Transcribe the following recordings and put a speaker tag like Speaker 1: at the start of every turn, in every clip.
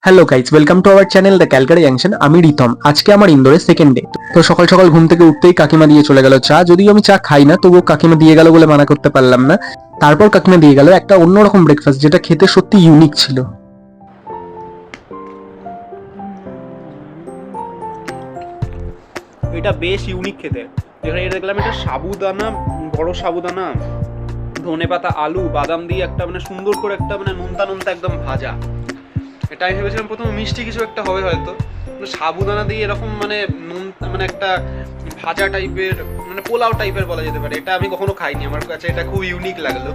Speaker 1: Hello guys, welcome to our channel the Calcutta junction. আমি রিতম। আজকে আমার ইন্দোরের সেকেন্ড ডে। তো সকাল সকাল ঘুম থেকে উঠতেই কাকিমা দিয়ে চলে গেল চা। যদিও আমি চা খাই না, তবুও কাকিমা দিয়ে গেল বলে মানা করতে পারলাম না। তারপর কাকিমা দিয়ে গেল একটা অন্যরকম ব্রেকফাস্ট, যেটা খেতে সত্যি ইউনিক ছিল।
Speaker 2: এটা বেশ ইউনিক খেতে। যেখানে এটা দেখলাম এটা সাবুদানা, বড় সাবুদানা, ধনেপাতা, আলু, বাদাম দিয়ে একটা মানে সুন্দর করে একটা মানে নোনতা নোনতা একদম ভাজা। এটা আমি ভেবেছিলাম প্রথমে মিষ্টি কিছু একটা হবে হয়তো, সাবুদানা দিয়ে এরকম মানে মানে একটা ভাজা টাইপের, মানে পোলাও টাইপের বলা যেতে পারে। এটা আমি কখনো খাইনি, আমার কাছে এটা খুব ইউনিক লাগলো।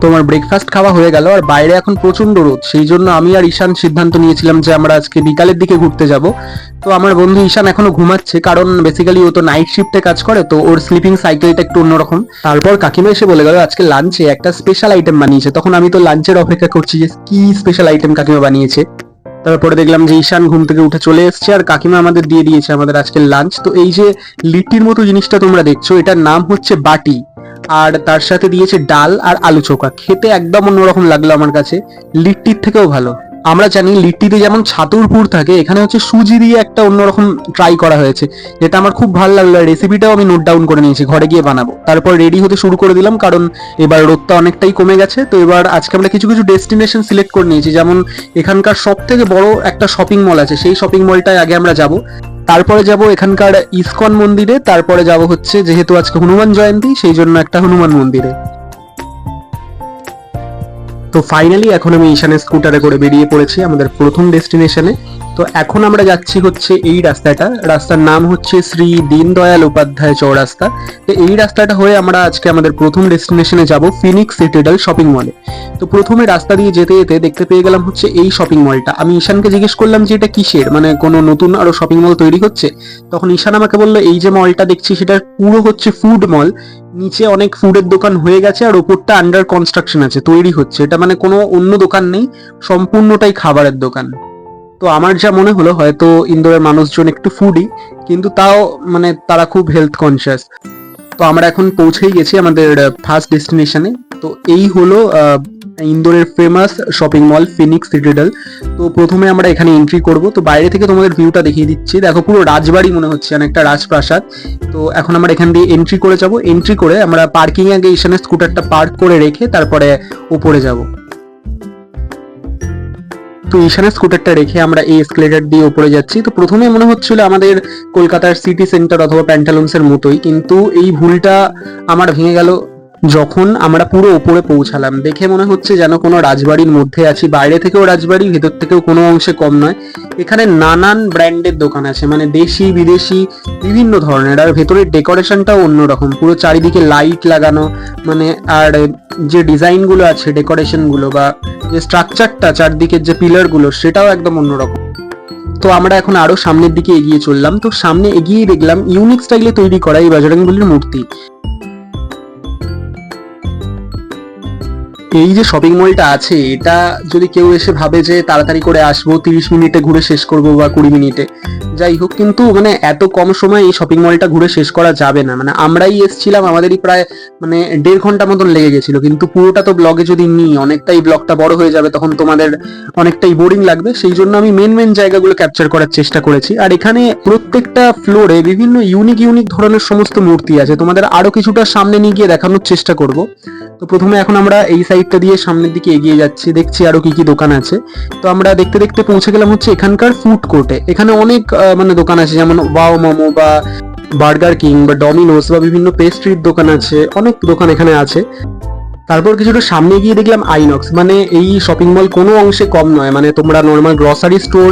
Speaker 1: তোমার ব্রেকফাস্ট খাওয়া হয়ে গেল, আর বাইরে এখন প্রচন্ড রোদ। সেই জন্য আমি আর ঈশান সিদ্ধান্ত নিয়েছিলাম যে আমরা আজকে বিকালের দিকে ঘুরতে যাব। তো আমার বন্ধু ঈশান এখনো ঘুমাচ্ছে, কারণ বেসিক্যালি ও তো নাইট শিফটে কাজ করে, তো ওর স্লিপিং সাইকেলটা একটু অন্যরকম। তারপর কাকিমা এসে বলে গেল আজকে লাঞ্চে একটা স্পেশাল আইটেম বানিয়েছে। তখন আমি তো লাঞ্চের অপেক্ষা করছি যে কি স্পেশাল আইটেম কাকিমা বানিয়েছে। তারপরে দেখলাম যে ঈশান ঘুম থেকে উঠে চলে এসছে, আর কাকিমা আমাদের দিয়ে দিয়েছে আমাদের আজকের লাঞ্চ। তো এই যে লিট্টির মতো জিনিসটা তোমরা দেখছো, এটার নাম হচ্ছে বাটি। আর তার সাথে দিয়েছে ডাল আর আলু চোখা। খেতে একদম অন্যরকম লাগলো আমার কাছে, লিট্টির থেকেও ভালো। আমরা জানি লিট্টিতে যেমন ছাতুর পুর থাকে, এখানে হচ্ছে সুজি দিয়ে একটা অন্যরকম ট্রাই করা হয়েছে, যেটা আমার খুব ভালো লাগলো। রেসিপিটাও আমি নোট ডাউন করে নিয়েছি, ঘরে গিয়ে বানাবো। তারপর রেডি হতে শুরু করে দিলাম, কারণ এবার রোদটা অনেকটাই কমে গেছে। তো এবার আজকে আমরা কিছু কিছু ডেস্টিনেশন সিলেক্ট করে নিয়েছি। যেমন এখানকার সব থেকে বড় একটা শপিং মল আছে, সেই শপিং মলটায় আগে আমরা যাব। তারপরে যাব এখানকার ইসকন মন্দিরে। তারপরে যাব হচ্ছে, যেহেতু আজকে হনুমান জয়ন্তী, সেই জন্য একটা হনুমান মন্দিরে। তো ফাইনালি এখন আমি ঈশানের স্কুটারে করে বেরিয়ে পড়েছি আমাদের প্রথম ডেস্টিনেশনে। তো এখন আমরা যাচ্ছি হচ্ছে এই রাস্তার নাম হচ্ছে শ্রী দীনদয়াল উপাধ্যায় চৌরাস্তা। তো এই রাস্তাটা হয়ে আমরা আজকে আমাদের প্রথম ডেস্টিনেশনে যাব, ফিনিক্স সিটিডেল শপিং মলে। তো প্রথমে রাস্তা দিয়ে যেতে যেতে দেখতে পেয়ে গেলাম হচ্ছে এই শপিং মলটা। আমি ঈশানকে জিজ্ঞেস করলাম যে এটা কিসের, মানে কোনো নতুন আরো শপিং মল তৈরি হচ্ছে? তখন ঈশান আমাকে বললো এই যে মলটা দেখছি সেটা পুরো হচ্ছে ফুড মল। নিচে অনেক ফুডের দোকান হয়ে গেছে, আর ওপরটা আন্ডার কনস্ট্রাকশন আছে, তৈরি হচ্ছে। এটা মানে কোনো অন্য দোকান নেই, সম্পূর্ণটাই খাবারের দোকান। তো আমার যা মনে হলো, হয়তো ইন্দোরের মানুষজন একটু ফুডি, কিন্তু তাও মানে তারা খুব হেলথ কনসিয়াস। তো আমরা এখন পৌঁছেই গেছি আমাদের ফার্স্ট ডেস্টিনেশনে। তো এই হলো ইন্দোরের ফেমাস শপিং মল ফিনিক্স সিটিডেল। তো প্রথমে আমরা এখানে এন্ট্রি করব। তো বাইরে থেকে তোমাদের ভিউটা দেখিয়ে দিচ্ছি। দেখো পুরো রাজবাড়ি মনে হচ্ছে, অনেকটা রাজপ্রাসাদ। তো এখন আমরা এখান দিয়ে এন্ট্রি করে যাব। এন্ট্রি করে আমরা পার্কিং এ গিয়ে ঈশানের স্কুটারটা পার্ক করে রেখে তারপরে উপরে যাব। তো ঈশানের স্কুটারটা রেখে আমরা এই এসকেলেটর দিয়ে উপরে যাচ্ছি। তো প্রথমে মনে হচ্ছিল আমাদের কলকাতার সিটি সেন্টার অথবা প্যান্টালুন্সের মতোই, কিন্তু এই ভুলটা আমার ভেঙে গেল যখন আমরা পুরো উপরে পৌঁছালাম। দেখে মনে হচ্ছে যেন কোনো রাজবাড়ির মধ্যে আছি। বাইরে থেকেও রাজবাড়ি, ভেতর থেকেও কোনো অংশে কম নয়। এখানে নানান ব্র্যান্ডের দোকান আছে, মানে দেশি বিদেশি বিভিন্ন ধরনের। আর ভেতরের ডেকোরেশনটাও অন্যরকম, পুরো চারিদিকে লাইট লাগানো, মানে আর যে ডিজাইন গুলো আছে, ডেকোরেশন গুলো বা যে স্ট্রাকচারটা চারদিকের যে পিলার গুলো, সেটাও একদম অন্যরকম। তো আমরা এখন আরো সামনের দিকে এগিয়ে চললাম। তো সামনে এগিয়ে দেখলাম ইউনিক স্টাইলে তৈরি করা এই বজরংবলীর মূর্তি। এই যে শপিং মলটা আছে, এটা যদি কেউ এসে ভাবে যে তাড়াতাড়ি করে আসবো, 30 মিনিটে ঘুরে শেষ করবো বা 20 মিনিটে, যাই হোক, কিন্তু মানে এত কম সময় এই শপিং মলটা ঘুরে শেষ করা যাবে না। মানে আমরাই এসছিলাম, আমাদেরই প্রায় মানে 1.5 ঘন্টা মতন লেগে গেছিল। কিন্তু পুরোটা তো ব্লগে যদি নিই, অনেকটাই ব্লগটা বড় হয়ে যাবে, তখন তোমাদের অনেকটাই বোরিং লাগবে। সেই জন্য আমি মেন জায়গাগুলো ক্যাপচার করার চেষ্টা করেছি। আর এখানে প্রত্যেকটা ফ্লোরে বিভিন্ন ইউনিক ধরনের সমস্ত মূর্তি আছে। তোমাদের আরো কিছুটা সামনে নিয়ে গিয়ে দেখানোর চেষ্টা করব। তো প্রথমে এখন আমরা এই সাইডটা দিয়ে সামনের দিকে এগিয়ে যাচ্ছি, দেখছি আরো কি কি দোকান আছে। তো আমরা দেখতে দেখতে পৌঁছে গেলাম হচ্ছে এখানকার ফুড কোর্টে। এখানে অনেক মানে দোকান আছে, যেমন ওয়াও মোমো বা বার্গার কিং বা ডমিনোস বা বিভিন্ন পেস্ট্রির দোকান আছে, অনেক দোকান এখানে আছে। তারপর কিছুটা সামনে গিয়ে দেখলাম আইনক্স। মানে এই শপিং মল কোনো অংশে কম নয়, মানে তোমরা নর্মাল গ্রসারি স্টোর,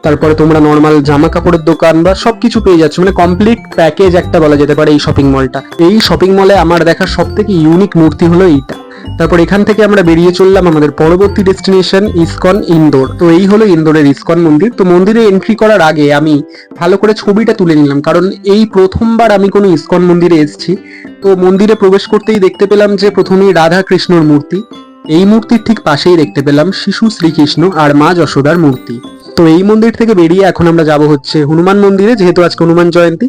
Speaker 1: তারপরে তোমরা নর্মাল জামা কাপড়ের দোকান বা সবকিছু পেয়ে যাচ্ছ, মানে কমপ্লিট প্যাকেজ একটা বলা যেতে পারে এই শপিং মলটা। এই শপিং মলে আমার দেখা সব থেকে ইউনিক মূর্তি হলো এইটা। তারপর এখান থেকে আমরা বেরিয়ে চললাম আমাদের পরবর্তী ডেস্টিনেশন ইসকন ইন্দোর। তো এই হলো ইন্দোরের ইসকন মন্দির। তো মন্দিরে এন্ট্রি করার আগে আমি ভালো করে ছবিটা তুলে নিলাম, কারণ এই প্রথমবার আমি কোনো ইসকন মন্দিরে এসেছি। তো মন্দিরে প্রবেশ করতেই দেখতে পেলাম যে প্রথমেই রাধা কৃষ্ণর মূর্তি। এই মূর্তির ঠিক পাশেই দেখতে পেলাম শিশু শ্রীকৃষ্ণ আর মা যশোদার মূর্তি। তো এই মন্দির থেকে বেরিয়ে এখন আমরা যাব হচ্ছে হনুমান মন্দিরে, যেহেতু আজকে হনুমান জয়ন্তী।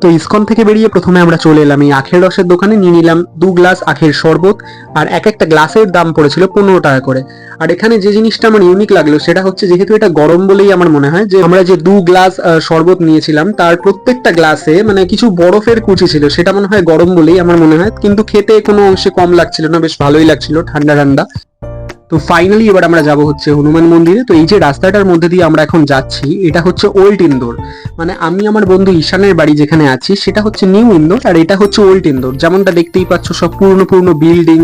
Speaker 1: তো ইসকন থেকে বেরিয়ে প্রথমে আমরা চলে এলাম এই আখের রসের দোকানে, নিয়ে নিলাম 2 গ্লাস আখের শরবত। আর এক একটা গ্লাসের দাম পড়েছিল 15 টাকা করে। আর এখানে যে জিনিসটা আমার ইউনিক লাগলো সেটা হচ্ছে, যেহেতু এটা গরম বলেই আমার মনে হয় যে আমরা যে 2 গ্লাস শরবত নিয়েছিলাম তার প্রত্যেকটা গ্লাসে মানে কিছু বরফের কুচি ছিল, সেটা মনে হয় গরম বলেই আমার মনে হয়, কিন্তু খেতে কোনো অংশে কম লাগছিল না, বেশ ভালোই লাগছিল, ঠান্ডা ঠান্ডা। তো ফাইনালি এবার আমরা যাব হচ্ছে হনুমান মন্দিরে। তো এই যে রাস্তাটার মধ্যে দিয়ে আমরা এখন যাচ্ছি এটা হচ্ছে ওল্ড ইন্দোর, মানে আমি আমার বন্ধু ঈশানের বাড়ি যেখানে আছি সেটা হচ্ছে নিউ ইন্দোর, আর এটা হচ্ছে ওল্ড ইন্দোর। যেমনটা দেখতেই পাচ্ছ সব পুরনো পুরনো বিল্ডিং,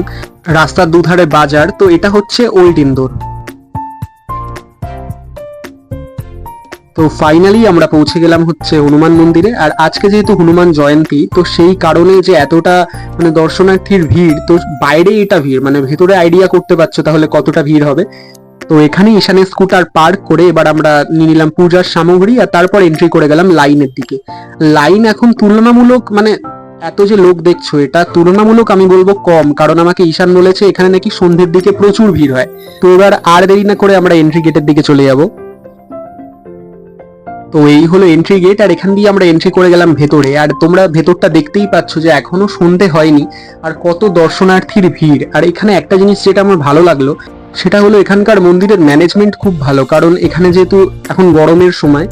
Speaker 1: রাস্তার দুধারে বাজার, তো এটা হচ্ছে ওল্ড ইন্দোর। তো ফাইনালি আমরা পৌঁছে গেলাম হচ্ছে হনুমান মন্দিরে। আর আজকে যেহেতু হনুমান জয়ন্তী, তো সেই কারণে যে এতটা মানে দর্শনার্থীর ভিড়, তো বাইরে এটা ভিড়, মানে ভেতরে আইডিয়া করতে পারছো তাহলে কতটা ভিড় হবে। তো এখানে ঈশানে স্কুটার পার্ক করে এবার আমরা নিয়ে নিলাম পূজার সামগ্রী, আর তারপর এন্ট্রি করে গেলাম লাইনের দিকে। লাইন এখন তুলনামূলক মানে এত যে লোক দেখছো এটা তুলনামূলক আমি বলবো কম, কারণ আমাকে ঈশান বলেছে এখানে নাকি সন্ধ্যের দিকে প্রচুর ভিড় হয়। তো এবার আর দেরি না করে আমরা এন্ট্রি গেটের দিকে চলে যাবো। তো এই হলো এন্ট্রি গেট, আর এখান দিয়ে আমরা এন্ট্রি করে গেলাম ভেতরে। আর তোমরা ভেতরটা দেখতেই পাচ্ছ যে এখনো সন্ধে হয়নি আর কত দর্শনার্থীর ভিড়। আর এখানে একটা জিনিস যেটা আমার ভালো লাগলো সেটা হলো এখানকার মন্দিরের ম্যানেজমেন্ট খুব ভালো, কারণ এখানে যেহেতু এখন গরমের সময়,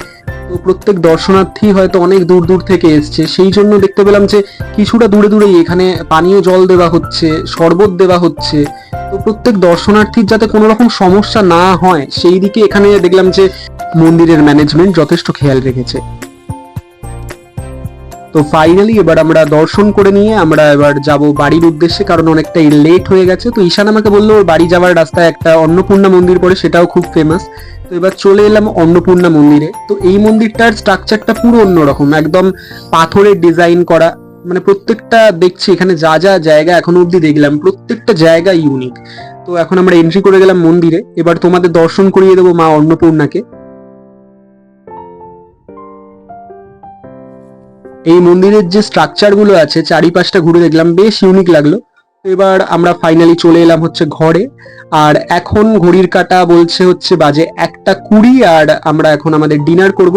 Speaker 1: তো প্রত্যেক দর্শনার্থী হয়তো অনেক দূর দূর থেকে এসছে, সেই জন্য দেখতে পেলাম যে কিছুটা দূরে দূরেই এখানে পানীয় জল দেওয়া হচ্ছে, শরবত দেওয়া হচ্ছে। তো প্রত্যেক দর্শনার্থীর যাতে কোনো রকম সমস্যা না হয় সেই দিকে এখানে দেখলাম যে মন্দিরের ম্যানেজমেন্ট যথেষ্ট খেয়াল রেখেছে। তো ফাইনালি এবার আমরা দর্শন করে নিয়ে আমরা এবার যাব বাড়ির উদ্দেশ্যে, কারণ অনেকটা লেট হয়ে গেছে। তো ঈশান আমাকে বললো ওর বাড়ি যাওয়ার রাস্তায় একটা অন্নপূর্ণা মন্দির পড়ে, সেটাও খুব ফেমাস। তো এবার চলে এলাম অন্নপূর্ণা মন্দিরে। তো এই মন্দিরটার স্ট্রাকচারটা পুরো অন্যরকম, একদম পাথরের ডিজাইন করা, মানে প্রত্যেকটা দেখছি এখানে যা যা জায়গা এখনো অব্দি দেখলাম প্রত্যেকটা জায়গা ইউনিক। তো এখন আমরা এন্ট্রি করে গেলাম মন্দিরে, এবার তোমাদের দর্শন করিয়ে দেবো মা অন্নপূর্ণাকে। এই মন্দিরের যে স্ট্রাকচার গুলো আছে চারিপাশটা ঘুরে দেখলাম, বেশ ইউনিক লাগলো। তো এবার আমরা ফাইনালি চলে এলাম হচ্ছে ঘরে। আর এখন ঘড়ির কাঁটা বলছে হচ্ছে বাজে 1:20, আর আমরা এখন আমাদের ডিনার করব।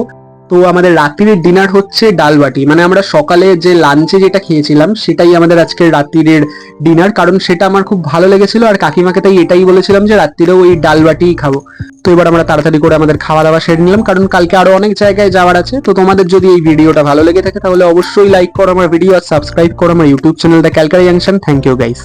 Speaker 1: তো আমাদের রাত্রির ডিনার হচ্ছে ডাল বাটি, মানে আমরা সকালে যে লাঞ্চে যেটা খেয়েছিলাম সেটাই আমাদের আজকের রাত্রির ডিনার, কারণ সেটা আমার খুব ভালো লেগেছিল। আর কাকিমাকে তাই এটাই বলেছিলাম যে রাত্রিরেও ওই ডাল বাটিই খাবো। তো এবার আমরা তাড়াতাড়ি করে আমাদের খাওয়া দাওয়া সেরে নিলাম, কারণ কালকে আরো অনেক জায়গায় যাওয়ার আছে। তো তোমাদের যদি এই ভিডিওটা ভালো লেগে থাকে তাহলে অবশ্যই লাইক করো আমার ভিডিও আর সাবস্ক্রাইব করো আমার ইউটিউব চ্যানেলটা Calgary Junction. Thank you guys.